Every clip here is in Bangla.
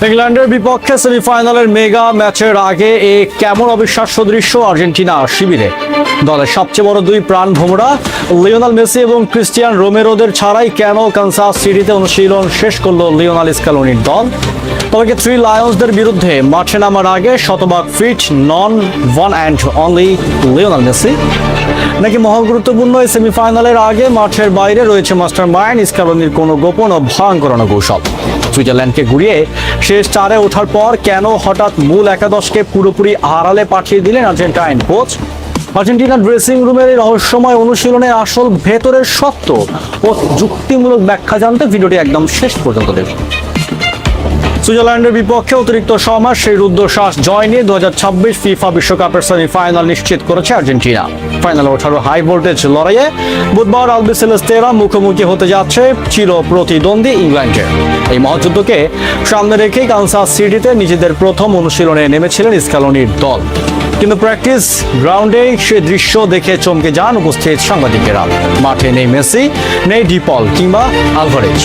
ইংল্যান্ডের বিপক্ষে সেমিফাইনালের মেগা ম্যাচের আগে কেমন অবিশ্বাস্য দৃশ্য আর্জেন্টিনা শিবিরে। দলের সবচেয়ে বড় দুই প্রাণভোমরা লিওনেল মেসি এবং ক্রিস্টিয়ান রোমেরোদের ছাড়াই কেন কানসাস সিটিতে অনুশীলন শেষ করল লিওনেল স্ক্যালোনির দল। তবে থ্রি লায়ন্সদের বিরুদ্ধে মাঠে নামার আগে শতভাগ ফিট নন one and only Lionel Messi, নাকি মহা গুরুত্বপূর্ণ এই সেমিফাইনালের আগে মাঠের বাইরে রয়েছে মাস্টার মাইন্ড স্ক্যালোনির কোনো গোপন ও ভয়ঙ্কর কৌশল। সুইজারল্যান্ডকে ঘুরিয়ে শেষ চারে ওঠার পর কেন হঠাৎ মূল একাদশকে পুরোপুরি আড়ালে পাঠিয়ে দিলেন আর্জেন্টাইন কোচ। আর্জেন্টিনার ড্রেসিং রুমের এই রহস্যময় অনুশীলনের আসল ভেতরের সত্য ও যুক্তিমূলক ব্যাখ্যা জানতে ভিডিওটি একদম শেষ পর্যন্ত দেখুন। সুইজারল্যান্ডের বিপক্ষে অতিরিক্ত সময় সেই রুদ্ধশ্বাস জয় নিয়ে 2026 ফিফা বিশ্বকাপের সেমিফাইনাল নিশ্চিত করেছে আর্জেন্টিনা। ফাইনালে ওঠার হাই ভোল্টেজ লড়াইয়ে বুধবার আলবিসেলেস্তেরা মুখোমুখি হতে যাচ্ছে চির প্রতিদ্বন্দ্বী ইংল্যান্ডের। এই মহাযুদ্ধকে সামনে রেখেই কানসাস সিটিতে নিজেদের প্রথম অনুশীলনে নেমেছিলেন স্ক্যালোনির দল। কিন্তু প্র্যাকটিস গ্রাউন্ডে সে দৃশ্য দেখে চমকে যান উপস্থিত সাংবাদিকেরা। মাঠে নেই মেসি, নেই ডিপল কিংবা আলভারেজ।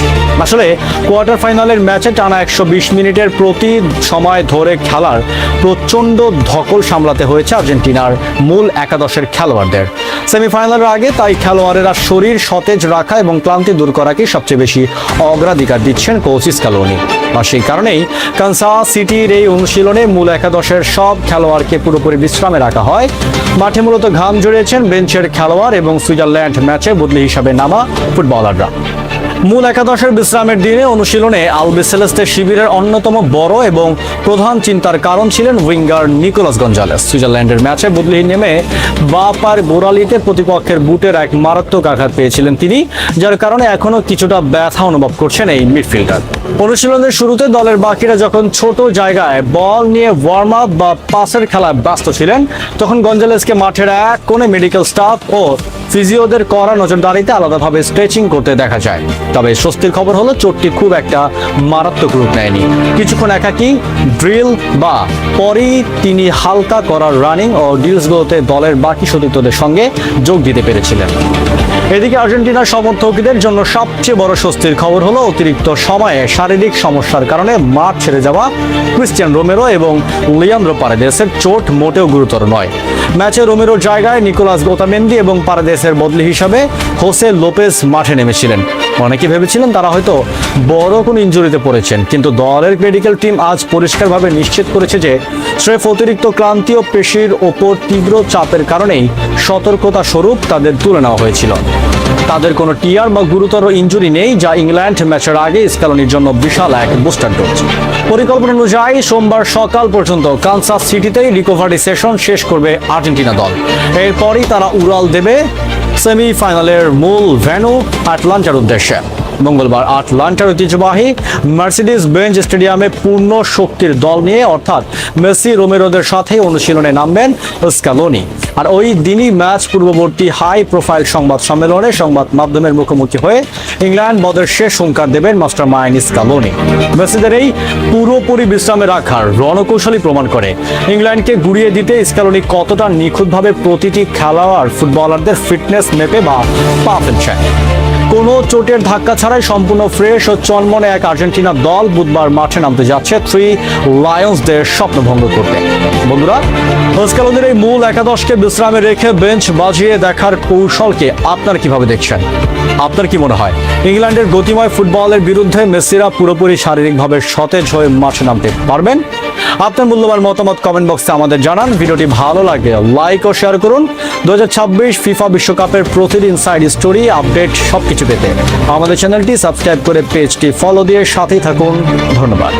আসলে কোয়ার্টার ফাইনালের ম্যাচে টানা 120 মিনিটের প্রতি সময় ধরে খেলার প্রচণ্ড ধকল সামলাতে হয়েছে আর্জেন্টিনার মূল একাদশের খেলোয়াড়দের। সেমিফাইনালের আগে তাই খেলোয়াড়েরা শরীর সতেজ রাখা এবং ক্লান্তি দূর করাকে সবচেয়ে বেশি অগ্রাধিকার দিচ্ছেন কোচ স্ক্যালোনি। আর সেই কারণেই কানসাস সিটির এই অনুশীলনে মূল একাদশের সব খেলোয়াড়কে পুরোপুরি বিশ্রামে রাখা হয়। মাঠে মূলত ঘাম ঝরিয়েছেন বেঞ্চের খেলোয়াড় এবং সুইজারল্যান্ড ম্যাচে বদলি হিসাবে নামা ফুটবলাররা। মূল একাদশের বিশ্রামের দিনে অনুশীলনে আলবিসেলেস্তে শিবিরের অন্যতম বড় এবং প্রধান চিন্তার কারণ ছিলেন উইঙ্গার নিকোলাস গঞ্জালেস। সুইজারল্যান্ডের ম্যাচে বদলি নেমে বাঁ পার গোড়ালিতে প্রতিপক্ষের বুটের এক মারাত্মক আঘাত পেয়েছিলেন তিনি, যার কারণে এখনো কিছুটা ব্যথা অনুভব করছেন এই মিডফিল্ডার। অনুশীলনের শুরুতে দলের বাকিরা যখন ছোট জায়গায় বল নিয়ে ওয়ার্ম আপ বা পাসের খেলায় ব্যস্ত ছিলেন, তখন গঞ্জালেসকে মাঠের এক কোণে মেডিকেল স্টাফ ও ফিজিওদের কড়া নজরদারিতে আলাদাভাবে স্ট্রেচিং করতে দেখা যায়। তবে স্বস্তির খবর হলো চোটটি খুব একটা মারাত্মক রূপ নেয়নি। কিছুক্ষণ একাকী ড্রিল বা পরেই তিনি হালকা করার রানিং ও ডিলসগুলোতে দলের বাকি সতীর্থদের সঙ্গে যোগ দিতে পেরেছিলেন। এদিকে আর্জেন্টিনার সমর্থকদের জন্য সবচেয়ে বড় স্বস্তির খবর হলো অতিরিক্ত সময়ে শারীরিক সমস্যার কারণে মাঠ ছেড়ে যাওয়া ক্রিস্টিয়ান রোমেরো এবং লিয়ান্দ্রো পারেদেসের চোট মোটেও গুরুতর নয়। ম্যাচে রোমেরোর জায়গায় নিকোলাস ওতামেন্দি এবং পারেদেসের বদলি হিসাবে হোসে লোপেজ মাঠে নেমেছিলেন। অনেকে ভেবেছিলেন তারা হয়তো বড় কোনো ইনজুরিতে পড়েছেন, কিন্তু দলের মেডিকেল টিম আজ পরিষ্কারভাবে নিশ্চিত করেছে যে স্রেফ অতিরিক্ত ক্লান্তি ও পেশির ওপর তীব্র চাপের কারণেই সতর্কতা স্বরূপ তাদের তুলে নেওয়া হয়েছিল। তাদের কোনো টিয়ার বা গুরুতর ইনজুরি নেই, যা ইংল্যান্ড ম্যাচের আগে স্ক্যালোনির জন্য বিশাল এক বুস্টার ডোজ। পরিকল্পনা অনুযায়ী সোমবার সকাল পর্যন্ত কানসাস সিটিতেই রিকভারি সেশন শেষ করবে আর্জেন্টিনা দল। এরপরই তারা উড়াল দেবে সেমিফাইনালের মূল ভেন্যু আটলান্টার উদ্দেশ্যে। মঙ্গলবার আটলান্টার ঐতিহ্যবাহী মার্সিডিজ বেঞ্জ স্টেডিয়ামে পূর্ণ শক্তির দল নিয়ে অর্থাৎ মেসি রোমেরোদের সাথে অনুশীলনে নামবেন স্ক্যালোনি। আর ওই দিনই ম্যাচ পূর্ববর্তী হাই প্রোফাইল সংবাদ সম্মেলনে সংবাদ মাধ্যমের মুখোমুখি হয়ে ইংল্যান্ড বদের শেষ হুঙ্কার দেবেন মাস্টার মাইন্ড স্ক্যালোনি। মেসিদের এই পুরোপুরি বিশ্রামে রাখার রণকৌশলী প্রমাণ করে ইংল্যান্ডকে গুড়িয়ে দিতে স্ক্যালোনি কতটা নিখুঁতভাবে প্রতিটি খেলোয়াড় ফুটবলারদের ফিটনেস মেপে বা পা ফেলছেন। কোনো চোটের ধাক্কা ছাড়াই সম্পূর্ণ ফ্রেশ ও চনমনে এক আর্জেন্টিনা দল বুধবার মাঠে নামতে যাচ্ছে থ্রি লায়ন্সদের স্বপ্নভঙ্গ করতে। বন্ধুরা, স্ক্যালোনির এই মূল একাদশকে বিশ্রামে রেখে বেঞ্চ বাজিয়ে দেখার কৌশলকে আপনারা কিভাবে দেখছেন? আপনার কি মনে হয় ইংল্যান্ডের গতিময় ফুটবলের বিরুদ্ধে মেসিরা পুরোপুরি শারীরিকভাবে সতেজ হয়ে মাঠে নামতে পারবেন? আপনার মূল্যবান মতামত কমেন্ট বক্সে আমাদের জানান। ভিডিওটি ভালো লাগলে লাইক ও শেয়ার করুন। 2026 ফিফা বিশ্বকাপের প্রতিদিন ইনসাইড স্টোরি আপডেট সবকিছু পেতে আমাদের চ্যানেলটি সাবস্ক্রাইব করে পেজটি ফলো দিয়ে সাথেই থাকুন। ধন্যবাদ।